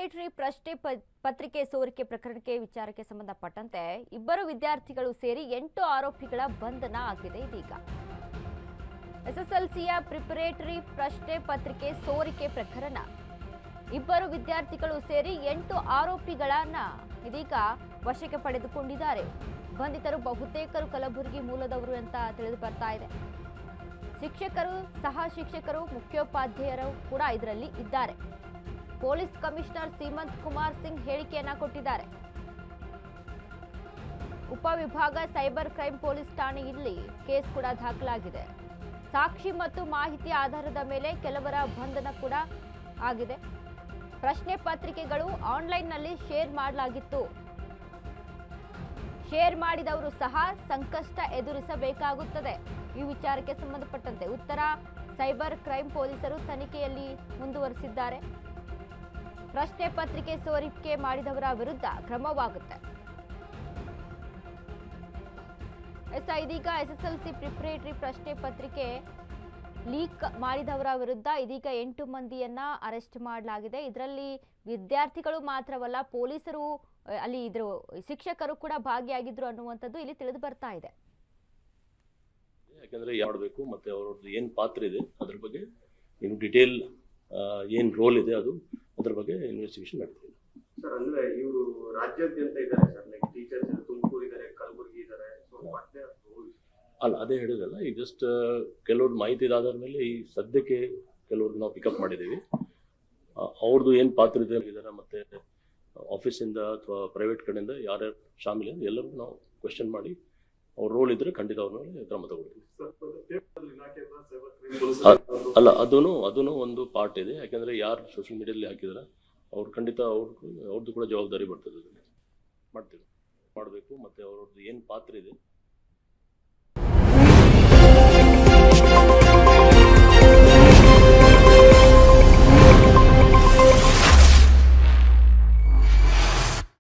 Preparatory ಪ್ರಶ್ನೆ ಪತ್ರಿಕೆ ಸೋರಿಕೆ ಪ್ರಕರಣಕ್ಕೆ ವಿಚಾರಕ್ಕೆ ಸಂಬಂಧಪಟ್ಟಂತೆ ಇಬ್ಬರು ವಿದ್ಯಾರ್ಥಿಗಳು ಸೇರಿ 8 ಆರೋಪಿಗಳ ಬಂಧನ ಆಗಿದೆ. ಇದೀಗ ಎಸ್ಎಸ್ಎಲ್ಸಿಯ ಪ್ರಿಪರೇಟರಿ ಪ್ರಶ್ನೆ ಪತ್ರಿಕೆ ಸೋರಿಕೆ ಪ್ರಕರಣ ಇಬ್ಬರು ವಿದ್ಯಾರ್ಥಿಗಳು ಸೇರಿ 8 ಆರೋಪಿಗಳನ್ನ ಇದೀಗ ವಶಕ್ಕೆ ಪಡೆದುಕೊಂಡಿದ್ದಾರೆ. ಬಂಧಿತರು ಬಹುತೇಕರು ಕಲಬುರಗಿ ಮೂಲದವರು ಅಂತ ತಿಳಿದು ಬರ್ತಾ ಇದೆ. ಶಿಕ್ಷಕರು, ಸಹ ಶಿಕ್ಷಕರು, ಮುಖ್ಯೋಪಾಧ್ಯಾಯರು ಕೂಡ ಇದರಲ್ಲಿ ಇದ್ದಾರೆ. ಪೊಲೀಸ್ ಕಮಿಷನರ್ ಸೀಮಂತ್ ಕುಮಾರ್ ಸಿಂಗ್ ಹೇಳಿಕೆಯನ್ನ ಕೊಟ್ಟಿದ್ದಾರೆ. ಉಪವಿಭಾಗ ಸೈಬರ್ ಕ್ರೈಮ್ ಪೊಲೀಸ್ ಠಾಣೆಯಲ್ಲಿ ಕೇಸ್ ಕೂಡ ದಾಖಲಾಗಿದೆ. ಸಾಕ್ಷಿ ಮತ್ತು ಮಾಹಿತಿ ಆಧಾರದ ಮೇಲೆ ಕೆಲವರ ಬಂಧನ ಕೂಡ ಆಗಿದೆ. ಪ್ರಶ್ನೆ ಪತ್ರಿಕೆಗಳು ಆನ್ಲೈನ್ನಲ್ಲಿ ಶೇರ್ ಮಾಡಲಾಗಿತ್ತು. ಶೇರ್ ಮಾಡಿದವರು ಸಹ ಸಂಕಷ್ಟ ಎದುರಿಸಬೇಕಾಗುತ್ತದೆ. ಈ ವಿಚಾರಕ್ಕೆ ಸಂಬಂಧಪಟ್ಟಂತೆ ಉತ್ತರ ಸೈಬರ್ ಕ್ರೈಮ್ ಪೊಲೀಸರು ತನಿಖೆಯಲ್ಲಿ ಮುಂದುವರಿಸಿದ್ದಾರೆ. ಪ್ರಶ್ನೆ ಪತ್ರಿಕೆ ಸೋರಿಕೆ ಮಾಡಿದವರ ವಿರುದ್ಧ ಕ್ರಮವಾಗುತ್ತೆ. ಇದೀಗ ಎಸ್ಎಸ್ಎಲ್ಸಿ ಪ್ರಿಪರೇಟರಿ ಪ್ರಶ್ನೆ ಪತ್ರಿಕೆ ಲೀಕ್ ಮಾಡಿದವರ ವಿರುದ್ಧ ಇದೀಗ 8 ಮಂದಿಯನ್ನ ಅರೆಸ್ಟ್ ಮಾಡಲಾಗಿದೆ. ಇದರಲ್ಲಿ ವಿದ್ಯಾರ್ಥಿಗಳು ಮಾತ್ರವಲ್ಲ, ಪೊಲೀಸರು ಅಲ್ಲಿ ಇದ್ರು, ಶಿಕ್ಷಕರು ಕೂಡ ಭಾಗಿಯಾಗಿದ್ರು ಅನ್ನುವಂಥದ್ದು ಇಲ್ಲಿ ತಿಳಿದು ಬರ್ತಾ ಇದೆ. ಯಾಕಂದ್ರೆ ಮಾಡಬೇಕು ಮತ್ತೆ ಅವರದ್ದು ಏನು ಪಾತ್ರ ಇದೆ ಅದ್ರ ಬಗ್ಗೆ ಇನ್ನು ಡಿಟೇಲ್ ಏನು ರೋಲ್ ಇದೆ ಅದ್ರ ಬಗ್ಗೆ ಇನ್ವೆಸ್ಟಿಗೇಷನ್ ಮಾಡ್ತೀವಿ ಸರ್. ಅಂದ್ರೆ ಇವರು ರಾಜ್ಯಾದ್ಯಂತ ಇದ್ದಾರೆ ಸರ್, ಲೈಕ್ ಟೀಚರ್ಸ್ ತುಮಕೂರು ಇದ್ದಾರೆ, ಕಲಬುರಗಿ ಇದ್ದಾರೆ. ಅಲ್ಲ, ಅದೇ ಹೇಳಿದಲ್ಲ, ಈಗ ಜಸ್ಟ್ ಕೆಲವ್ರ ಮಾಹಿತಿ ಇದಾದ ಮೇಲೆ ಈ ಸದ್ಯಕ್ಕೆ ಕೆಲವ್ರಿಗೆ ನಾವು ಪಿಕಪ್ ಮಾಡಿದ್ದೀವಿ. ಅವ್ರದ್ದು ಏನು ಪಾತ್ರ ಇದೆ ಮತ್ತೆ ಆಫೀಸಿಂದ ಅಥವಾ ಪ್ರೈವೇಟ್ ಕಡೆಯಿಂದ ಯಾರ್ಯಾರು ಶಾಮಿಲ್ ಎಲ್ಲರಿಗೂ ನಾವು ಕ್ವೆಶ್ಚನ್ ಮಾಡಿ ಅವ್ರ ರೋಲ್ ಇದ್ರೆ ಖಂಡಿತ ಅವ್ರ ಮೇಲೆ ಕ್ರಮ ತಗೊಳ್ತೀವಿ. ಅಲ್ಲ, ಅದೂ ಒಂದು ಪಾರ್ಟ್ ಇದೆ. ಯಾಕಂದ್ರೆ ಯಾರು ಸೋಷಿಯಲ್ ಮೀಡಿಯಾದಲ್ಲಿ ಹಾಕಿದಾರೆ ಅವ್ರು ಖಂಡಿತ ಅವ್ರದ್ದು ಕೂಡ ಜವಾಬ್ದಾರಿ ಬರ್ತದೆ. ಮಾಡ್ತೀವಿ, ಮಾಡಬೇಕು ಮತ್ತೆ ಅವ್ರದ್ದು ಏನು ಪಾತ್ರ ಇದೆ